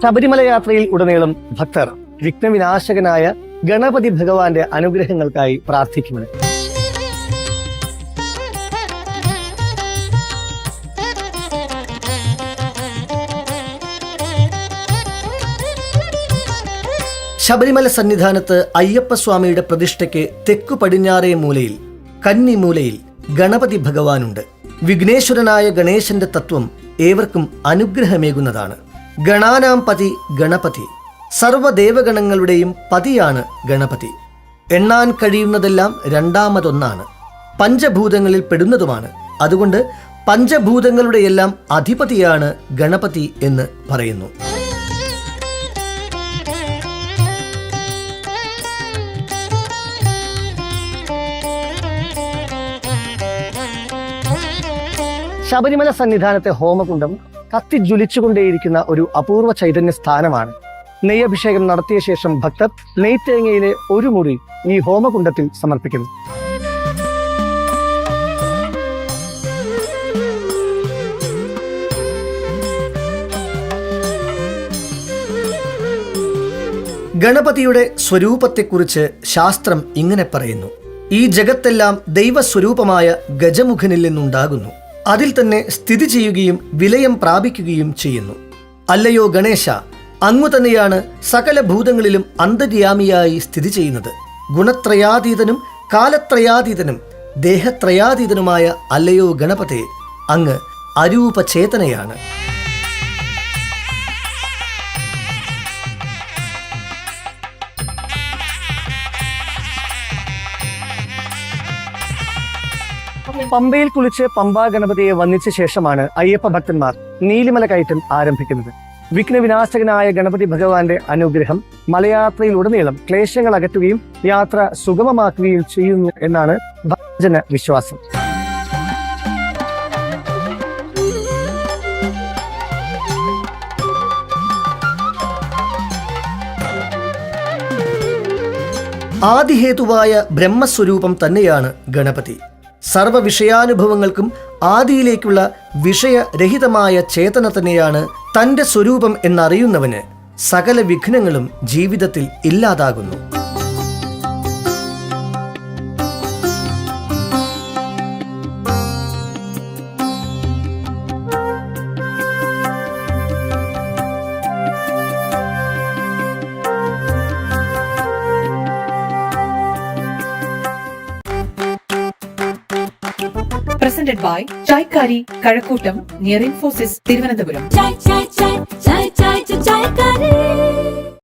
ശബരിമല യാത്രയിൽ ഉടനീളം ഭക്തർ വിഘ്നവിനാശകനായ ഗണപതി ഭഗവാന്റെ അനുഗ്രഹങ്ങൾക്കായി പ്രാർത്ഥിക്കുന്നത്. ശബരിമല സന്നിധാനത്ത് അയ്യപ്പസ്വാമിയുടെ പ്രതിഷ്ഠയ്ക്ക് തെക്കു പടിഞ്ഞാറേ മൂലയിൽ കന്നിമൂലയിൽ ഗണപതി ഭഗവാനുണ്ട്. വിഘ്നേശ്വരനായ ഗണേശന്റെ തത്വം ഏവർക്കും അനുഗ്രഹമേകുന്നതാണ്. ഗണാനാം പതി ഗണപതി, സർവ്വദേവഗണങ്ങളുടെയും പതിയാണ് ഗണപതി. എണ്ണാൻ കഴിയുന്നതെല്ലാം രണ്ടാമതൊന്നാണ്. പഞ്ചഭൂതങ്ങളിൽ പെടുന്നതുമാണ്. അതുകൊണ്ട് പഞ്ചഭൂതങ്ങളുടെയെല്ലാം അധിപതിയാണ് ഗണപതി എന്ന് പറയുന്നു. ശബരിമല സന്നിധാനത്തെ ഹോമകുണ്ഡം കത്തിജ്വലിച്ചുകൊണ്ടേയിരിക്കുന്ന ഒരു അപൂർവ ചൈതന്യ സ്ഥാനമാണ്. നെയ്യഭിഷേകം നടത്തിയ ശേഷം ഭക്തർ നെയ്ത്തേങ്ങയിലെ ഒരു മുറി ഈ ഹോമകുണ്ഡത്തിൽ സമർപ്പിക്കുന്നു. ഗണപതിയുടെ സ്വരൂപത്തെക്കുറിച്ച് ശാസ്ത്രം ഇങ്ങനെ പറയുന്നു: ഈ ജഗത്തെല്ലാം ദൈവസ്വരൂപമായ ഗജമുഖനിൽ നിന്നുണ്ടാകുന്നു. അതിൽ തന്നെ സ്ഥിതി ചെയ്യുകയും വിലയം പ്രാപിക്കുകയും ചെയ്യുന്നു. അല്ലയോ ഗണേശ, അങ്ങു തന്നെയാണ് സകല ഭൂതങ്ങളിലും അന്തര്യാമിയായി സ്ഥിതി ചെയ്യുന്നത്. ഗുണത്രയാതീതനും കാലത്രയാതീതനും ദേഹത്രയാതീതനുമായ അല്ലയോ ഗണപതേ, അങ്ങ് അരൂപചേതനയാണ്. പമ്പയിൽ കുളിച്ച് പമ്പാ ഗണപതിയെ വന്ദിച്ച ശേഷമാണ് അയ്യപ്പ ഭക്തന്മാർ നീലിമല കയറ്റം ആരംഭിക്കുന്നത്. വിഘ്നവിനാശകനായ ഗണപതി ഭഗവാന്റെ അനുഗ്രഹം മലയാത്രയിലുടനീളം ക്ലേശങ്ങൾ അകറ്റുകയും യാത്ര സുഗമമാക്കുകയും ചെയ്യുന്നു എന്നാണ് ഭക്തജന വിശ്വാസം. ആദിഹേതുവായ ബ്രഹ്മസ്വരൂപം തന്നെയാണ് ഗണപതി. സർവ വിഷയാനുഭവങ്ങൾക്കും ആദിയിലേക്കുള്ള വിഷയരഹിതമായ ചേതന തന്നെയാണ് തൻ്റെ സ്വരൂപം എന്നറിയുന്നവന് സകല വിഘ്നങ്ങളും ജീവിതത്തിൽ ഇല്ലാതാകുന്നു. Presented by Chaikari, Kazhakkottam, near Infosys, Thiruvananthapuram. Chai, chai, chai, chai, chai, chai, chai, chai,